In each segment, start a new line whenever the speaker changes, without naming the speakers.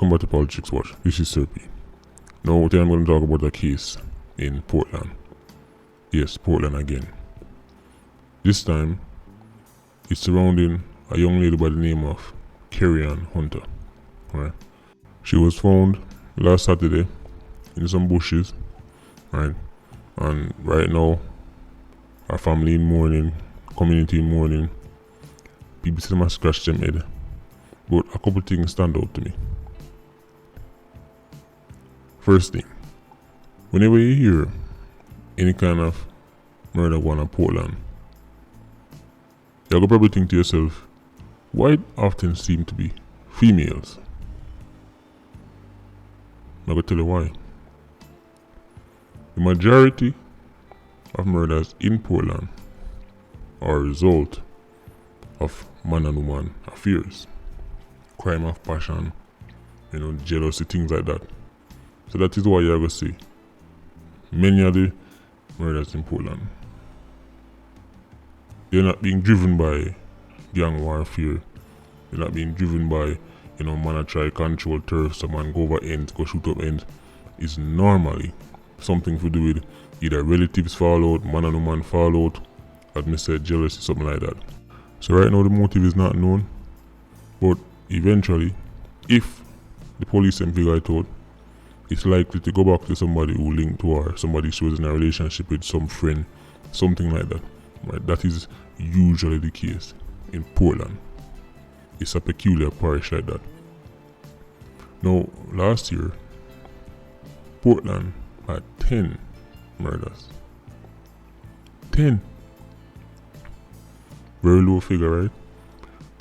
welcome back to Politics Watch. This is Sir P. Now today I'm going to talk about a case in Portland. Yes, Portland again. This time, it's surrounding a young lady by the name of Kerry-Ann Hunter. Right? She was found last Saturday in some bushes, right? And right now, her family in mourning, community in mourning. People say they must scratch them head. But a couple things stand out to me. First thing, whenever you hear any kind of murder going on in Portland, you'll probably think to yourself, why it often seem to be females? I'm going to tell you why. The majority of murders in Portland are a result of man and woman affairs. Crime of passion, jealousy, things like that. So that is why you're going to see many of the murders in Portland. They're not being driven by gang warfare. They're not being driven by, man a try control turf, some man go over ends, go shoot up ends. It's normally something to do with either relatives fall out, man and woman fall out, as me said, jealousy, something like that. So right now the motive is not known, but eventually, if the police can figure it out, it's likely to go back to somebody who linked to her, somebody she was in a relationship with, some friend, something like that. Right? That is usually the case in Portland. It's a peculiar parish like that. Now, last year, Portland had 10 murders. 10. Very low figure, right?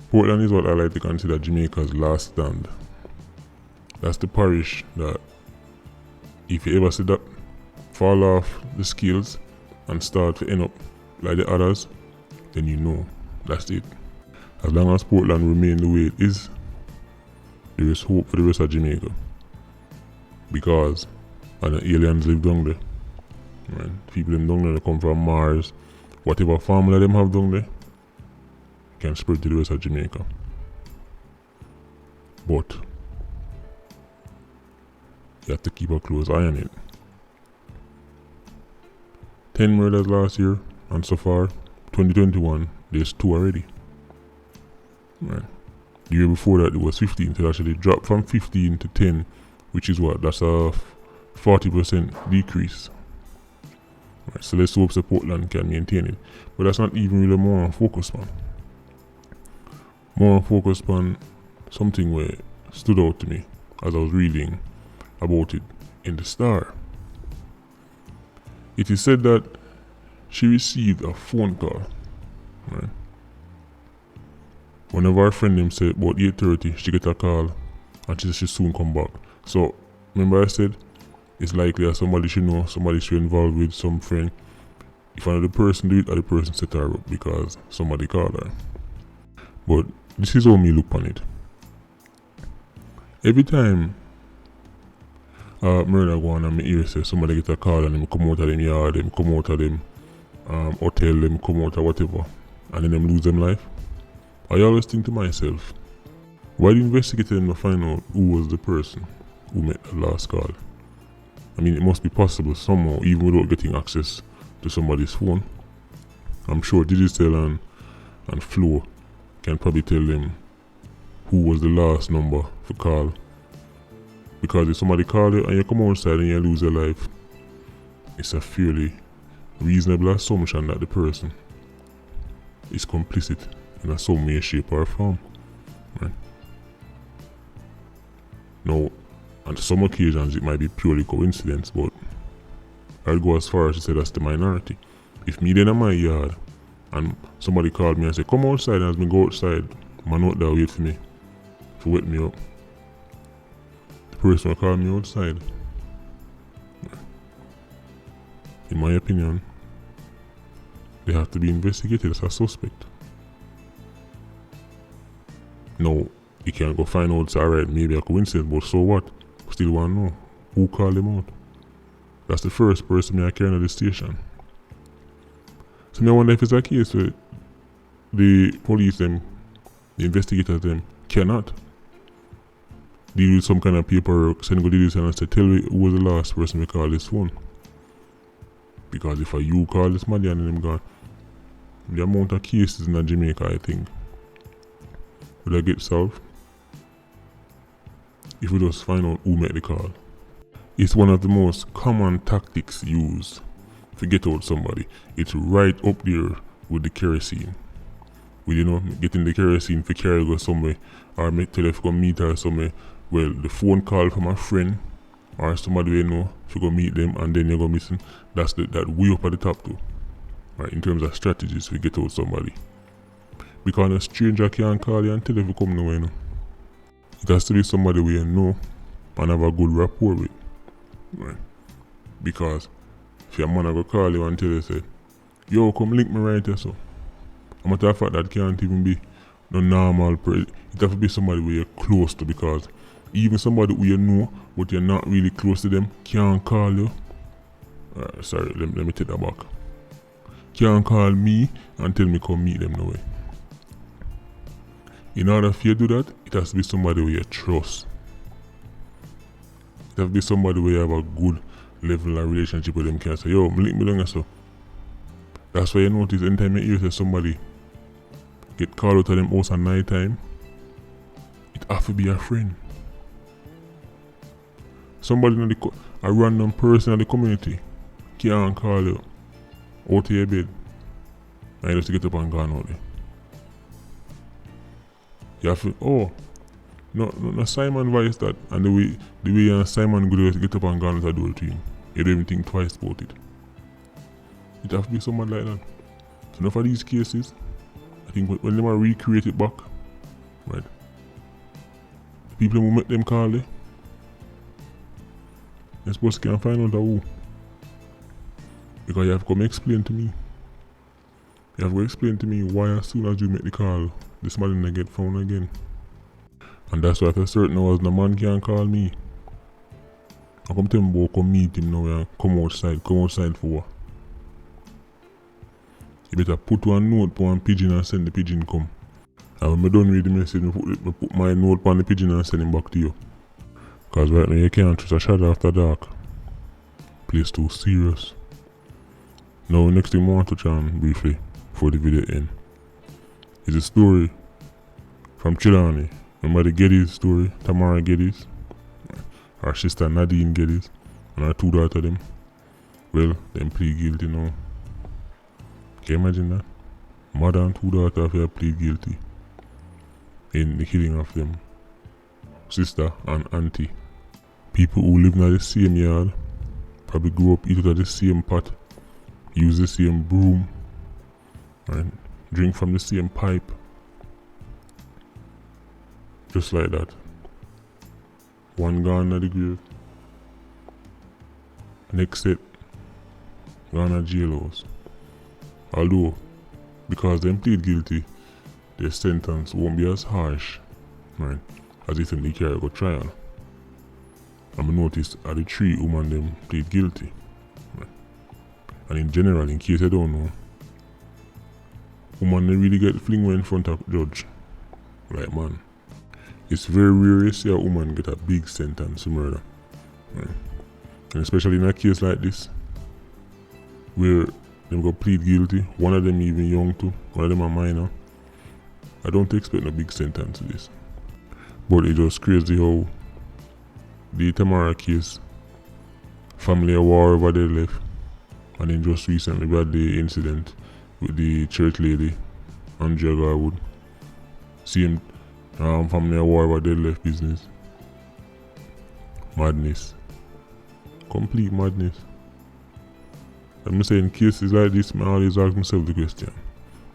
Portland is what I like to consider Jamaica's last stand. That's the parish that, if you ever see that fall off the scales and start to end up like the others, then you know that's it. As long as Portland remains the way it is, there is hope for the rest of Jamaica. Because the aliens live down there. Right? People in down there, they come from Mars. Whatever formula them have down there can spread to the rest of Jamaica. But you have to keep a close eye on it. 10 murders last year, and so far, 2021, there's 2 already. Right. The year before that, it was 15, so it actually dropped from 15 to 10, which is what? That's a 40% decrease. Right. So let's hope that Portland can maintain it. But that's not even really more on focus on. More on focus on something where stood out to me as I was reading about it in the Star. It is said that she received a phone call. Right? One of our friends said about 8:30 she get a call and she said she soon come back. So remember I said it's likely that somebody she know, somebody she involved with, some friend. If another person do it, or the person set her up because somebody called her. But this is how me look on it. Every time murder go on and me hear say somebody get a call and them come out of them yard, them come out of them hotel, them come out of whatever, and then them lose them life, I always think to myself, why the investigator didn't find out who was the person who made the last call? I mean, it must be possible somehow, even without getting access to somebody's phone. I'm sure Digital and Flow can probably tell them who was the last number for call. Because if somebody call you and you come outside and you lose your life, it's a fairly reasonable assumption that the person is complicit in some way, shape or form. Right? Now, on some occasions it might be purely coincidence, but I'd go as far as to say that's the minority. If me then in my yard and somebody called me and said, come outside, and as me go outside, man out there wait for me to wake me up. The person will call me outside. In my opinion, they have to be investigated as a suspect. No, you can't go find out, alright, maybe a coincidence, but so what? Still want to know who called them out. That's the first person I carry at the station. So I wonder if it's a case where the police them, the investigators them, cannot deal with some kind of paperwork, send go do this and say, tell me who was the last person we call this phone. Because if you call this man and them gone, the amount of cases in Jamaica, I think, will I get solved if we just find out who made the call. It's one of the most common tactics used to get out somebody. It's right up there with the kerosene. With, you know, getting the kerosene for carry go somewhere or make telephone meet or somewhere. Well, the phone call from a friend or somebody you know to go meet them and then you go missing. That's that way up at the top too. Right, in terms of strategies to get out somebody. Because a stranger can't call you and tell you if you come nowhere, you know. It has to be somebody we you know and have a good rapport with. Right. Because if your man go call you and tell you say, yo, come link me right here so. A matter of fact that can't even be no normal person. It have to be somebody where you're close to, because even somebody who you know but you're not really close to them can't call you. Sorry, let me take that back. Can't call me and tell me come meet them no way. In order for you to do that, it has to be somebody where you trust. It has to be somebody where you have a good level of relationship with them. Can say, yo, link me down here so. That's why you notice anytime you hear somebody get called out of them house at night time, it have to be a friend. Somebody in a random person in the community can't call you out of your bed and you just get up and gone out there. You have to, no Simon voice that, and the way Simon go to get up and gone out the door to him. You don't even think twice about it. It have to be someone like that. So enough of these cases, I think when they recreate it back, right, the people who make them call it, you're supposed to can find out who. Because you have to come explain to me. You have to explain to me why as soon as you make the call, this man didn't get found again. And that's why after certain hours the man can't call me. I come tell him come meet him now and come outside for what? You better put one note on pigeon and send the pigeon come. And when I done read the message, I put my note on the pigeon and send him back to you. Cause right now you can't trust a shadow after dark. Place too serious. Now next thing I want to touch on briefly before the video end is a story from Chilani. Remember the Geddes story, Tamara Geddes? Her sister Nadine Geddes and her two daughters them. Well, them plead guilty now. Can you imagine that? Mother and two daughters have plead guilty in the killing of them sister and auntie. People who live in the same yard, probably grew up, eat out of the same pot, use the same broom, and drink from the same pipe. Just like that. One gone at the grave. Next set, gone at jail house. Although, because them plead guilty, their sentence won't be as harsh, right, as if they carry go trial. And I noticed that the three women them plead guilty. Right. And in general, in case you don't know, women they really get fling in front of judge. Like man. It's very rare to see a woman get a big sentence for murder. Right. And especially in a case like this, where them go plead guilty, one of them even young too, one of them a minor. I don't expect no big sentence to this. But it's just crazy how the Tamara case, family a war over there left, and then just recently we had the incident with the church lady, Andrea Garwood. Same family a war over there left business. Madness. Complete madness. I'm saying in cases like this, I always ask myself the question.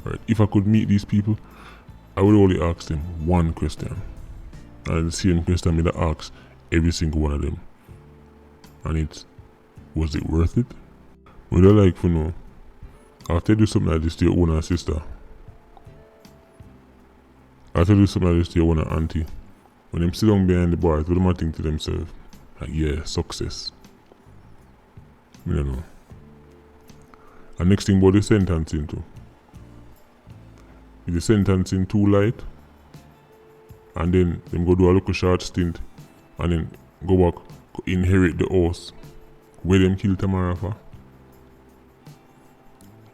Right, if I could meet these people, I would only ask them one question. And the same question I ask every single one of them. And it's, was it worth it? Would I like to know, after you do something like this to your own sister, after you do something like this to your own auntie, when them sit down behind the bars, what do they think to themselves? Like, yeah, success. I don't know. And next thing about the sentencing too. If the sentencing too light, and then them go do a little short stint and then go back, inherit the house where them kill Tamara for.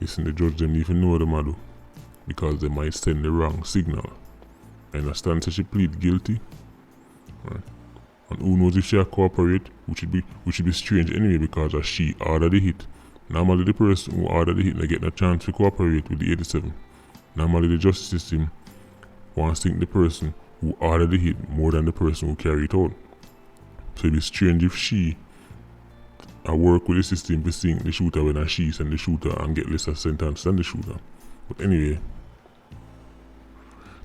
Listen, the judge them need to know what them a do, because they might send the wrong signal. I understand that she plead guilty, right? And who knows if she cooperate, which should be strange anyway, because she ordered the hit. Normally the person who ordered the hit they get a chance to cooperate with the 87. Normally the justice system wants to think the person who ordered the hit more than the person who carried it out. So it'd be strange if she work with the system to sink the shooter when she send the shooter and get lesser sentence than the shooter. But anyway,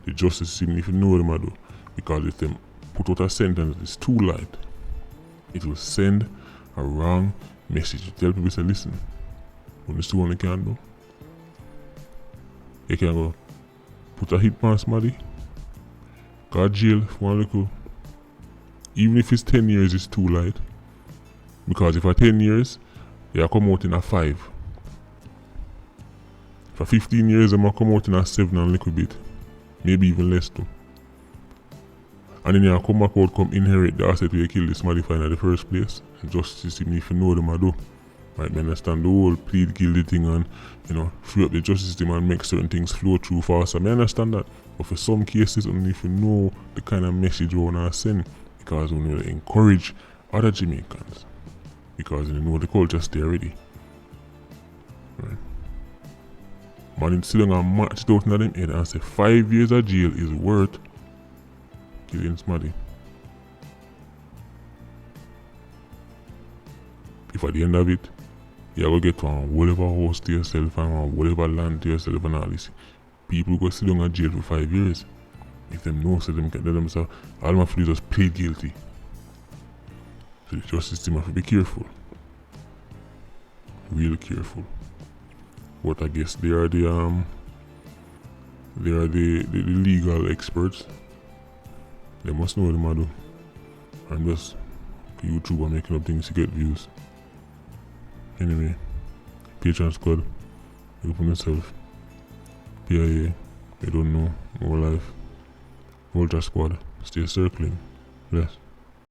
the justice system need to know what them do, because if them put out a sentence it's too light, it will send a wrong message to tell people, say, listen, when this one you can do, you can go put a hit on somebody, go to jail for one little. Even if it's 10 years, it's too light. Because if for 10 years, you come out in a 5. For 15 years, you come out in a 7 and a little bit. Maybe even less too. And then you come back out, come inherit the asset where you kill this modifier in the first place. And justice system, if you know them I do. Right, I understand the whole plead guilty thing and, free up the justice system and make certain things flow through faster. I understand that. But for some cases, only if you know the kind of message you want to send, because we want to encourage other Jamaicans. Because you know the culture stay already. Right. Man, it's still gonna match it out in them head and say 5 years of jail is worth killing somebody. If at the end of it, you're gonna get one whatever house to yourself and one whatever land to yourself and all this, people go sit down in jail for 5 years. If them know, so them can tell themselves, all my friends just plead guilty. So the justice system have to be careful. Real careful. But I guess they are the legal experts. They must know what they do. I'm just YouTuber making up things to get views. Anyway, Patreon Squad, look for yourself. PIA, I don't know, more life. Vulture Squad, stay circling. Bless.